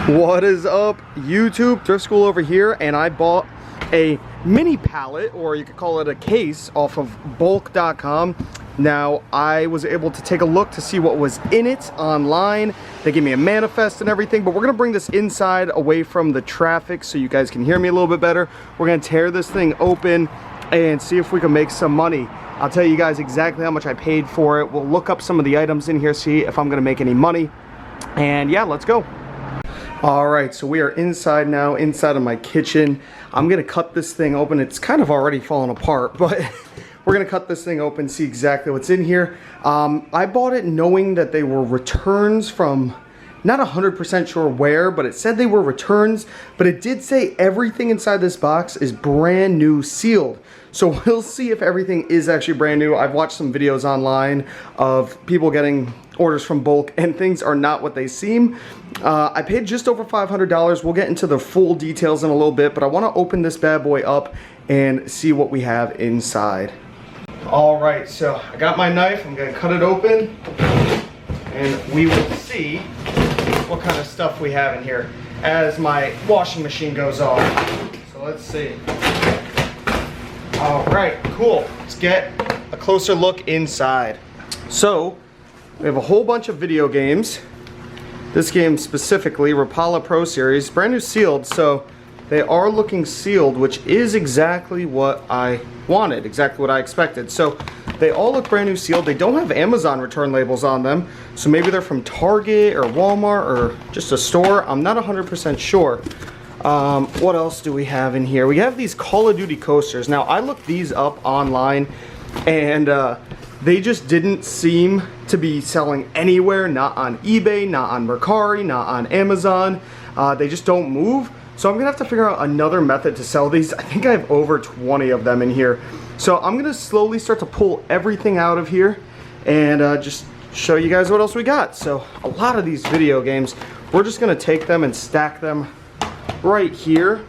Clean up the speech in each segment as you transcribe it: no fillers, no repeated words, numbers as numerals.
What is up, YouTube? Thrift School over here, and I bought a mini pallet, or you could call it a case, off of bulk.com. Now, I was able to take a look to see what was in it online. They gave me a manifest and everything, but we're gonna bring this inside away from the traffic so you guys can hear me a little bit better. We're gonna tear this thing open and see if we can make some money. I'll tell you guys exactly how much I paid for it. We'll look up some of the items in here, see if I'm gonna make any money. And yeah, let's go. All right, so we are inside now, inside of my kitchen. I'm gonna cut this thing open. It's kind of already fallen apart, but we're gonna cut this thing open, see exactly what's in here. I bought it knowing that they were returns from, not 100% sure where, but it said they were returns, but it did say everything inside this box is brand new sealed. So we'll see if everything is actually brand new. I've watched some videos online of people getting orders from bulk and things are not what they seem. I paid just over $500. We'll get into the full details in a little bit, but I want to open this bad boy up and see what we have inside. All right, so I got my knife. I'm gonna cut it open and we will see what kind of stuff we have in here as my washing machine goes off. So let's see. All right, cool. Let's get a closer look inside. So we have a whole bunch of video games. This game specifically, Rapala Pro Series, brand new sealed, so they are looking sealed, which is exactly what I wanted, exactly what I expected. So they all look brand new sealed. They don't have Amazon return labels on them, so maybe they're from Target or Walmart or just a store. I'm not 100% sure. What else do we have in here? We have these Call of Duty coasters. Now, I looked these up online, and they just didn't seem to be selling anywhere, not on eBay, not on Mercari, not on Amazon. They just don't move. So I'm gonna have to figure out another method to sell these. I think I have over 20 of them in here. So I'm gonna slowly start to pull everything out of here and just show you guys what else we got. So a lot of these video games, we're just gonna take them and stack them right here,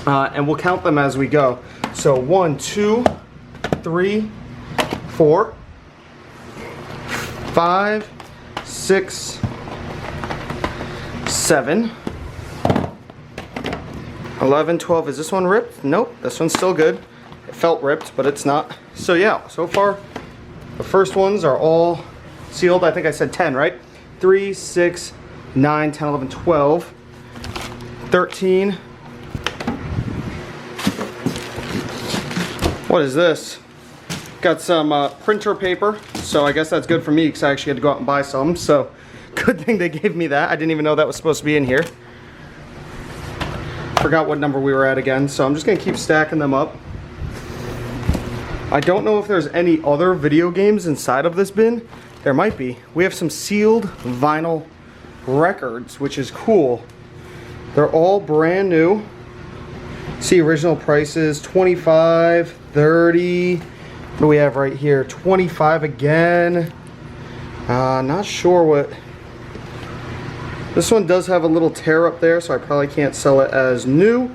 and we'll count them as we go. So 1, 2, 3, 4, 5, 6, 7, 11, 12. Is this one ripped? Nope, this one's still good. It felt ripped, but it's not. So yeah, so far the first ones are all sealed. I think I said 10, right? 3, 6, 9, 10, 11, 12, 13. What is this? Got some printer paper, so I guess that's good for me because I actually had to go out and buy some, so good thing they gave me that. I didn't even know that was supposed to be in here. Forgot what number we were at again, so I'm just gonna keep stacking them up. I don't know if there's any other video games inside of this bin. There might be. We have some sealed vinyl records, which is cool. They're all brand new. See original prices, 25, 30. What do we have right here? 25 again. Not sure what. This one does have a little tear up there, so I probably can't sell it as new.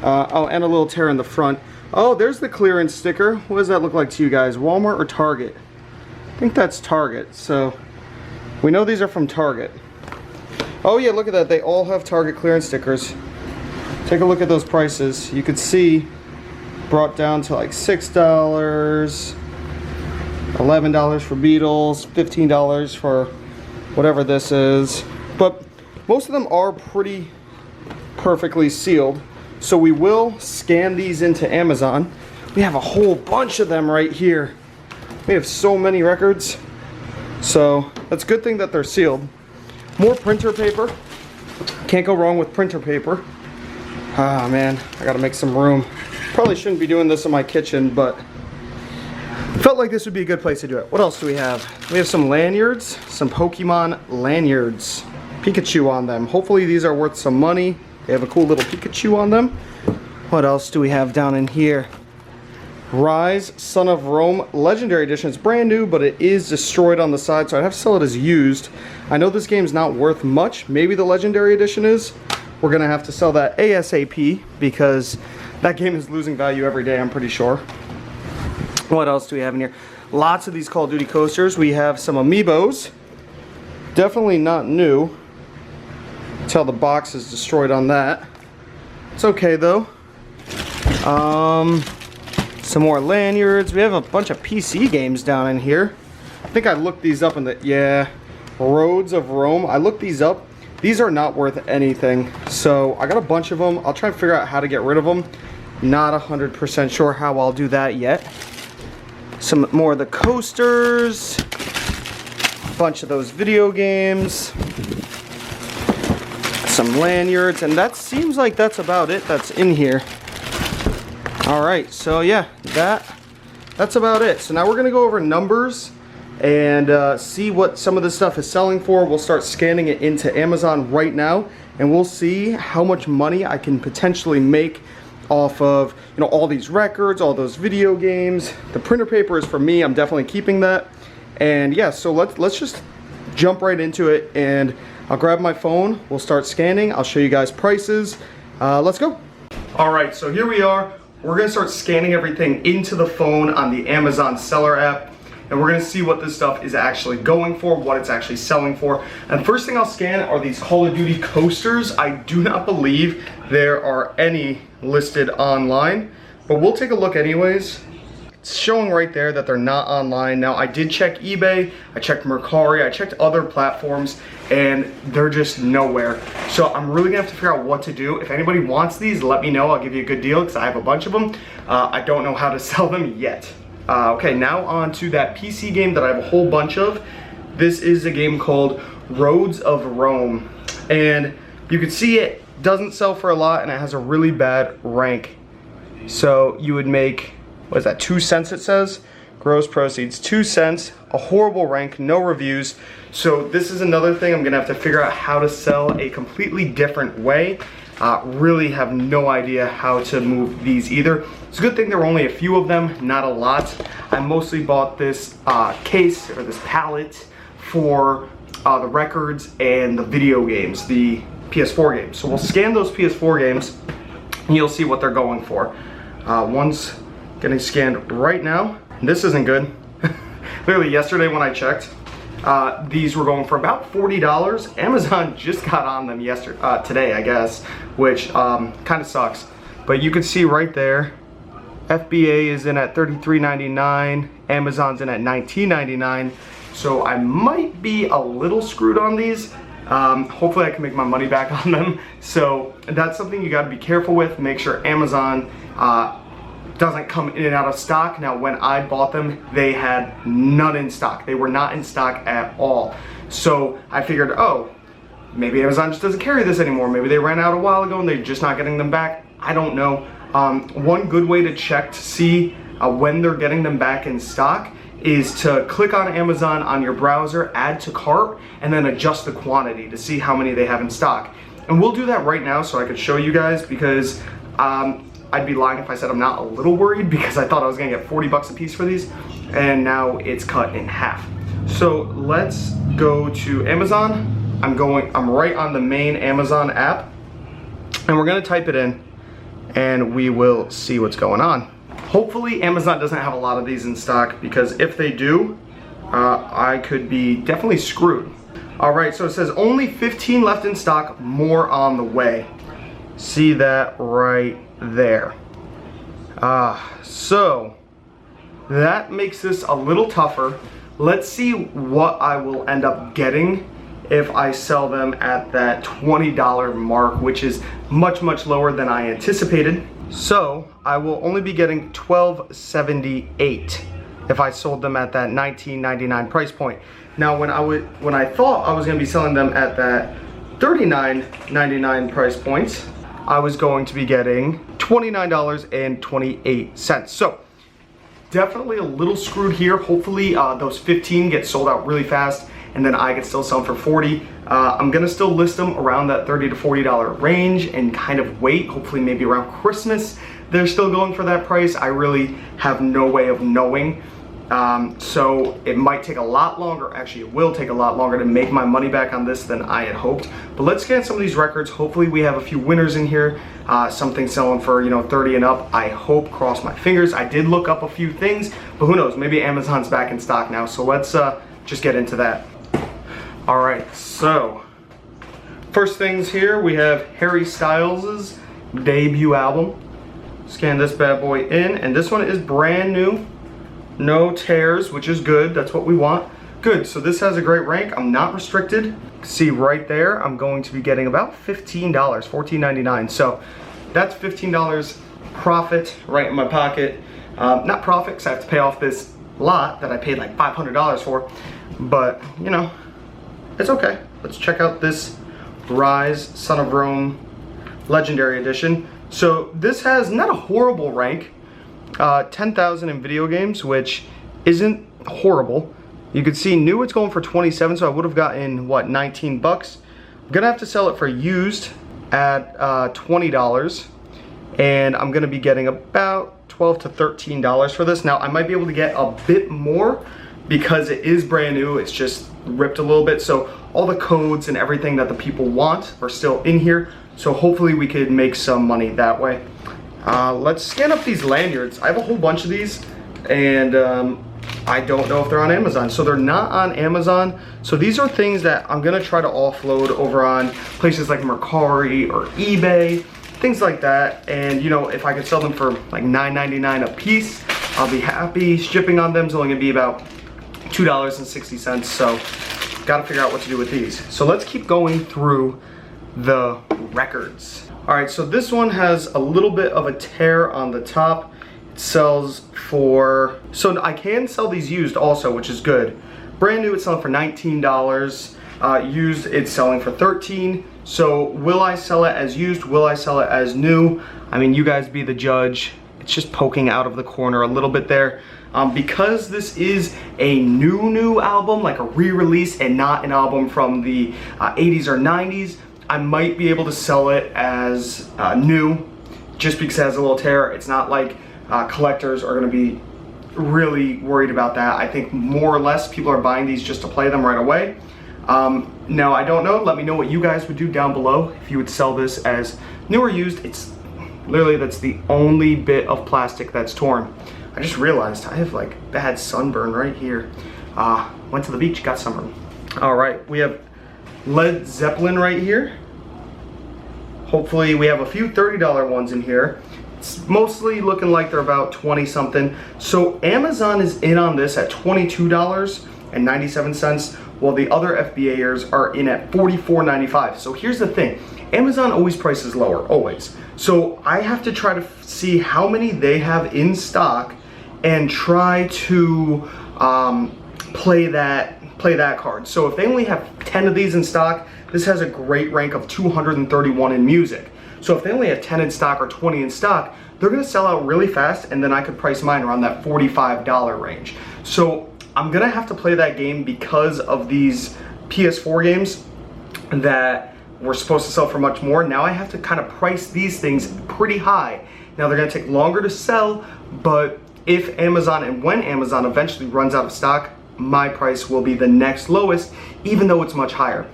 Oh, and a little tear in the front. Oh, there's the clearance sticker. What does that look like to you guys? Walmart or Target? I think that's Target. So we know these are from Target. Oh yeah, look at that. They all have Target clearance stickers. Take a look at those prices. You could see brought down to like $6, $11 for Beatles, $15 for whatever this is. But most of them are pretty perfectly sealed. So we will scan these into Amazon. We have a whole bunch of them right here. We have so many records. So that's a good thing that they're sealed. More printer paper. Can't go wrong with printer paper. Ah man, I gotta make some room. Probably shouldn't be doing this in my kitchen, but felt like this would be a good place to do it. What else do we have? We have some lanyards, some Pokemon lanyards. Pikachu on them. Hopefully these are worth some money. They have a cool little Pikachu on them. What else do we have down in here? Ryse, Son of Rome, Legendary Edition. It's brand new, but it is destroyed on the side, so I'd have to sell it as used. I know this game's not worth much. Maybe the Legendary Edition is. We're gonna have to sell that ASAP because that game is losing value every day, I'm pretty sure. What else do we have in here? Lots of these Call of Duty coasters. We have some Amiibos. Definitely not new. tell the box is destroyed on that. It's okay though. Some more lanyards. We have a bunch of PC games down in here. I think I looked these up in the, yeah, Roads of Rome. I looked these up. These are not worth anything. So I got a bunch of them. I'll try to figure out how to get rid of them. Not 100% sure how I'll do that yet. Some more of the coasters. A bunch of those video games. Some lanyards. And that seems like that's about it that's in here. Alright, so yeah, that's about it. So now we're going to go over numbers and see what some of this stuff is selling for. We'll start scanning it into Amazon right now, and we'll see how much money I can potentially make off of, you know, all these records, all those video games. The printer paper is for me. I'm definitely keeping that. And yeah, so let's just jump right into it, and I'll grab my phone. We'll start scanning. I'll show you guys prices. Let's go. All right, so here we are. We're gonna start scanning everything into the phone on the Amazon seller app, and we're gonna see what this stuff is actually going for, what it's actually selling for. And first thing I'll scan are these Call of Duty coasters. I do not believe there are any listed online, but we'll take a look anyways. It's showing right there that they're not online. Now I did check eBay, I checked Mercari, I checked other platforms, and they're just nowhere. So I'm really gonna have to figure out what to do. If anybody wants these, let me know. I'll give you a good deal because I have a bunch of them. I don't know how to sell them yet. Okay, now on to that PC game that I have a whole bunch of. This is a game called Roads of Rome, and you can see it doesn't sell for a lot, and it has a really bad rank. So you would make, what is that, 2 cents it says? Gross proceeds, 2 cents, a horrible rank, no reviews. So this is another thing I'm gonna have to figure out how to sell a completely different way. Really have no idea how to move these either. It's a good thing there were only a few of them, not a lot. I mostly bought this case, or this pallet, for the records and the video games, the PS4 games. So we'll scan those PS4 games, and you'll see what they're going for. One's getting scanned right now. This isn't good. Literally yesterday when I checked, these were going for about $40. Amazon just got on them today, I guess, which kind of sucks. But you can see right there, FBA is in at $33.99, Amazon's in at $19.99. So I might be a little screwed on these. Hopefully I can make my money back on them. So that's something you gotta be careful with. Make sure Amazon doesn't come in and out of stock. Now when I bought them, they had none in stock. They were not in stock at all. So I figured, oh, maybe Amazon just doesn't carry this anymore. Maybe they ran out a while ago and they're just not getting them back. I don't know. One good way to check to see when they're getting them back in stock is to click on Amazon on your browser, add to cart, and then adjust the quantity to see how many they have in stock. And we'll do that right now so I could show you guys, because I'd be lying if I said I'm not a little worried, because I thought I was gonna get 40 bucks a piece for these, and now it's cut in half. So let's go to Amazon. I'm right on the main Amazon app, and we're gonna type it in, and we will see what's going on. Hopefully Amazon doesn't have a lot of these in stock, because if they do, I could be definitely screwed. All right, so it says only 15 left in stock, more on the way. See that right there. So that makes this a little tougher. Let's see what I will end up getting if I sell them at that $20 mark, which is much, much lower than I anticipated. So I will only be getting $12.78 if I sold them at that $19.99 price point. Now when I thought I was gonna be selling them at that $39.99 price point, I was going to be getting $29.28. So definitely a little screwed here. Hopefully those 15 get sold out really fast, and then I can still sell them for 40. I'm gonna still list them around that $30 to $40 range and kind of wait. Hopefully maybe around Christmas they're still going for that price. I really have no way of knowing. So it might take a lot longer, actually it will take a lot longer to make my money back on this than I had hoped. But let's scan some of these records. Hopefully we have a few winners in here, something selling for, you know, 30 and up. I hope, cross my fingers. I did look up a few things, but who knows, maybe Amazon's back in stock now. So let's just get into that. All right, so First things here, we have Harry Styles' debut album. Scan this bad boy in, and this one is brand new. No tears, which is good. That's what we want. Good, so this has a great rank. I'm not restricted. See right there, I'm going to be getting about $15, $14.99. So that's $15 profit right in my pocket. Not profit, because I have to pay off this lot that I paid like $500 for. But, you know, it's okay. Let's check out this Ryse Son of Rome Legendary Edition. So this has not a horrible rank. 10,000 in video games, which isn't horrible. You can see new it's going for 27, so I would have gotten, what, 19 bucks. I'm gonna have to sell it for used at $20, and I'm gonna be getting about $12 to $13 for this. Now, I might be able to get a bit more because it is brand new. It's just ripped a little bit, so all the codes and everything that the people want are still in here, so hopefully we could make some money that way. Let's scan up these lanyards. I have a whole bunch of these, and I don't know if they're on Amazon. So they're not on Amazon. So these are things that I'm gonna try to offload over on places like Mercari or eBay, things like that. And you know, if I could sell them for like $9.99 a piece, I'll be happy. Shipping on them is only gonna be about $2.60. So gotta figure out what to do with these. So let's keep going through the records. All right, so this one has a little bit of a tear on the top. It sells for, so I can sell these used also, which is good. Brand new, it's selling for $19. Used, it's selling for $13. So will I sell it as used? Will I sell it as new? I mean, you guys be the judge. It's just poking out of the corner a little bit there. Because this is a new album, like a re-release and not an album from the 80s or 90s, I might be able to sell it as new, just because it has a little tear. It's not like collectors are gonna be really worried about that. I think more or less people are buying these just to play them right away. Now, I don't know, let me know what you guys would do down below if you would sell this as new or used. It's literally, that's the only bit of plastic that's torn. I just realized I have like bad sunburn right here. Went to the beach, got sunburn. All right, we have Led Zeppelin right here. Hopefully we have a few $30 ones in here. It's mostly looking like they're about 20 something. So Amazon is in on this at $22.97, while the other FBAers are in at $44.95. So here's the thing, Amazon always prices lower, always. So I have to try to see how many they have in stock and try to play that card. So if they only have 10 of these in stock, this has a great rank of 231 in music. So if they only have 10 in stock or 20 in stock, they're gonna sell out really fast, and then I could price mine around that $45 range. So I'm gonna have to play that game because of these PS4 games that were supposed to sell for much more. Now I have to kind of price these things pretty high. Now they're gonna take longer to sell, but if Amazon, and when Amazon eventually runs out of stock, my price will be the next lowest, even though it's much higher.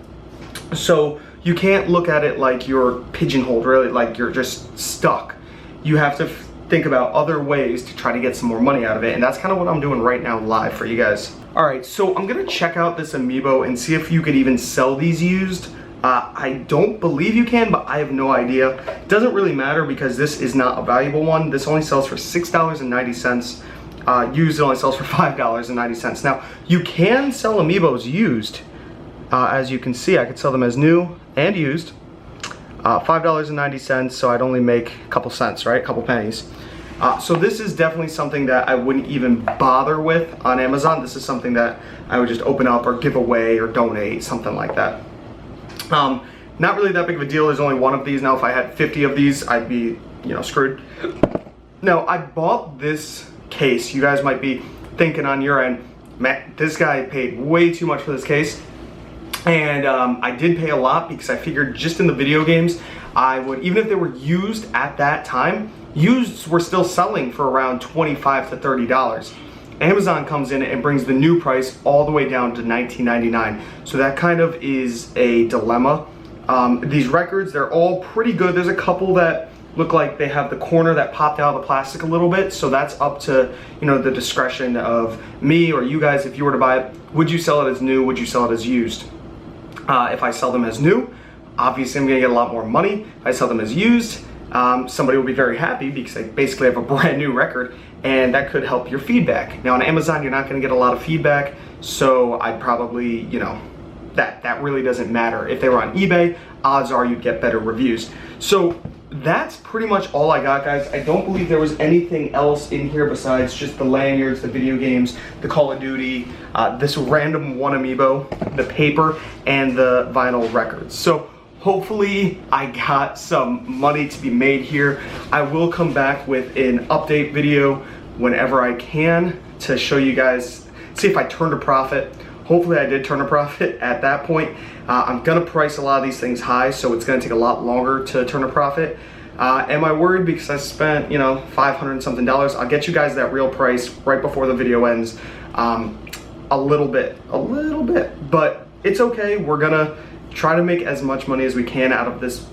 So you can't look at it like you're pigeonholed, really, like you're just stuck. You have to think about other ways to try to get some more money out of it, and that's kind of what I'm doing right now live for you guys. All right, so I'm gonna check out this Amiibo and see if you could even sell these used. I don't believe you can, but I have no idea. It doesn't really matter because this is not a valuable one. This only sells for $6.90. Used, it only sells for $5.90. Now, you can sell Amiibos used. As you can see, I could sell them as new and used. $5.90, so I'd only make a couple cents, right? A couple pennies. So this is definitely something that I wouldn't even bother with on Amazon. This is something that I would just open up or give away or donate, something like that. Not really that big of a deal. There's only one of these. Now, if I had 50 of these, I'd be, you know, screwed. Now, I bought this case. You guys might be thinking on your end, man, this guy paid way too much for this case. And I did pay a lot because I figured just in the video games, I would, even if they were used at that time, used were still selling for around $25 to $30. Amazon comes in and brings the new price all the way down to $19.99. So that kind of is a dilemma. These records, they're all pretty good. There's a couple that look like they have the corner that popped out of the plastic a little bit, so that's up to, you know, the discretion of me or you guys. If you were to buy it, would you sell it as new? Would you sell it as used? If I sell them as new, Obviously, I'm gonna get a lot more money if I sell them as used. Somebody will be very happy because I basically have a brand new record, and that could help your feedback. Now on Amazon, you're not gonna get a lot of feedback, so I'd probably, you know, that really doesn't matter. If they were on eBay, odds are you'd get better reviews. So that's pretty much all I got, guys. I don't believe there was anything else in here besides just the lanyards, the video games, the Call of Duty, this random one amiibo, the paper, and the vinyl records. So hopefully I got some money to be made here. I will come back with an update video whenever I can to show you guys, see if I turned a profit. Hopefully I did turn a profit at that point. I'm gonna price a lot of these things high, so it's gonna take a lot longer to turn a profit. Am I worried because I spent, you know, $500 and something? I'll get you guys that real price right before the video ends. A little bit, but it's okay. We're gonna try to make as much money as we can out of this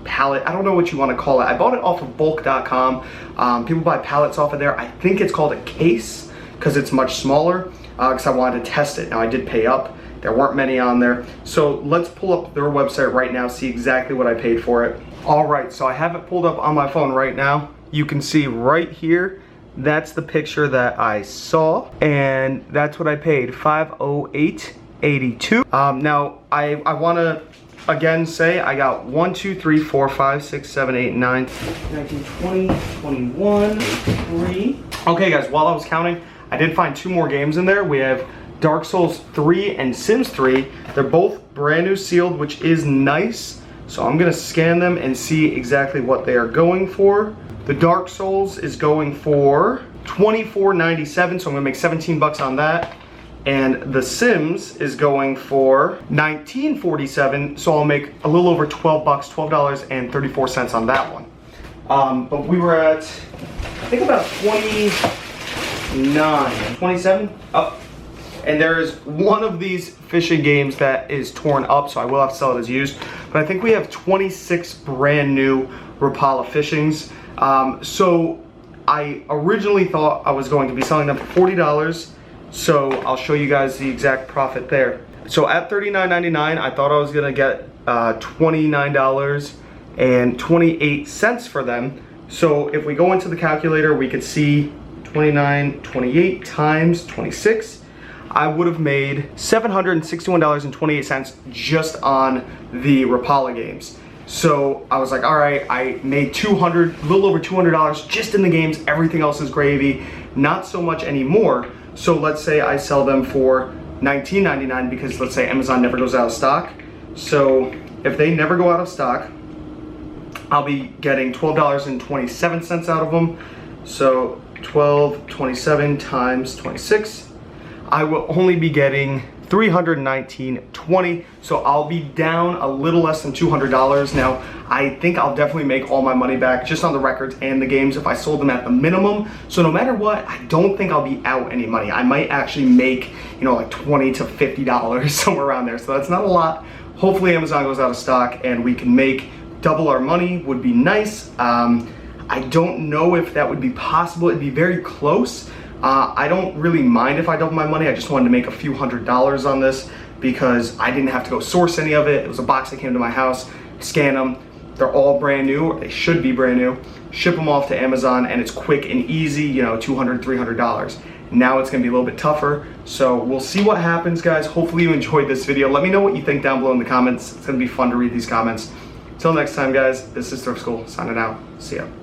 pallet. I don't know what you want to call it. I bought it off of bulk.com. People buy pallets off of there. I think it's called a case because it's much smaller, because I wanted to test it. Now I did pay up. There weren't many on there. So let's pull up their website right now, see exactly what I paid for it. All right, so I have it pulled up on my phone right now. You can see right here, that's the picture that I saw, and that's what I paid, $508.82. Now I want to again say I got 1, 2, 3, 4, 5, 6, 7, 8, 9, 19, 20, 21, 3. Okay guys, while I was counting, I did find 2 more games in there. We have Dark Souls 3 and Sims 3. They're both brand new sealed, which is nice. So I'm gonna scan them and see exactly what they are going for. The Dark Souls is going for $24.97, so I'm gonna make 17 bucks on that. And the Sims is going for $19.47, so I'll make a little over 12 bucks, $12.34 on that one. But we were at, I think about 27. Oh, and there is one of these fishing games that is torn up, so I will have to sell it as used. But I think we have 26 brand new Rapala fishings. So I originally thought I was going to be selling them for $40. So I'll show you guys the exact profit there. So at $39.99, I thought I was gonna get $29.28 for them. So if we go into the calculator, we could see 29.28 times 26. I would have made $761.28 just on the Rapala games. So I was like, all right, I made a little over $200 just in the games. Everything else is gravy. Not so much anymore. So let's say I sell them for $19.99 because let's say Amazon never goes out of stock. So if they never go out of stock, I'll be getting $12.27 out of them. So 12.27 times 26. I will only be getting $319.20, so I'll be down a little less than $200. Now, I think I'll definitely make all my money back just on the records and the games if I sold them at the minimum. So no matter what, I don't think I'll be out any money. I might actually make, you know, like $20 to $50, somewhere around there. So that's not a lot. Hopefully Amazon goes out of stock and we can make double our money, would be nice. I don't know if that would be possible. It'd be very close. I don't really mind if I double my money. I just wanted to make a few $100s on this because I didn't have to go source any of it. It was a box that came to my house, scan them. They're all brand new, or they should be brand new. Ship them off to Amazon and it's quick and easy, you know, $200, $300. Now it's gonna be a little bit tougher. So we'll see what happens, guys. Hopefully you enjoyed this video. Let me know what you think down below in the comments. It's gonna be fun to read these comments. Till next time, guys, this is ThriftSchool signing out. See ya.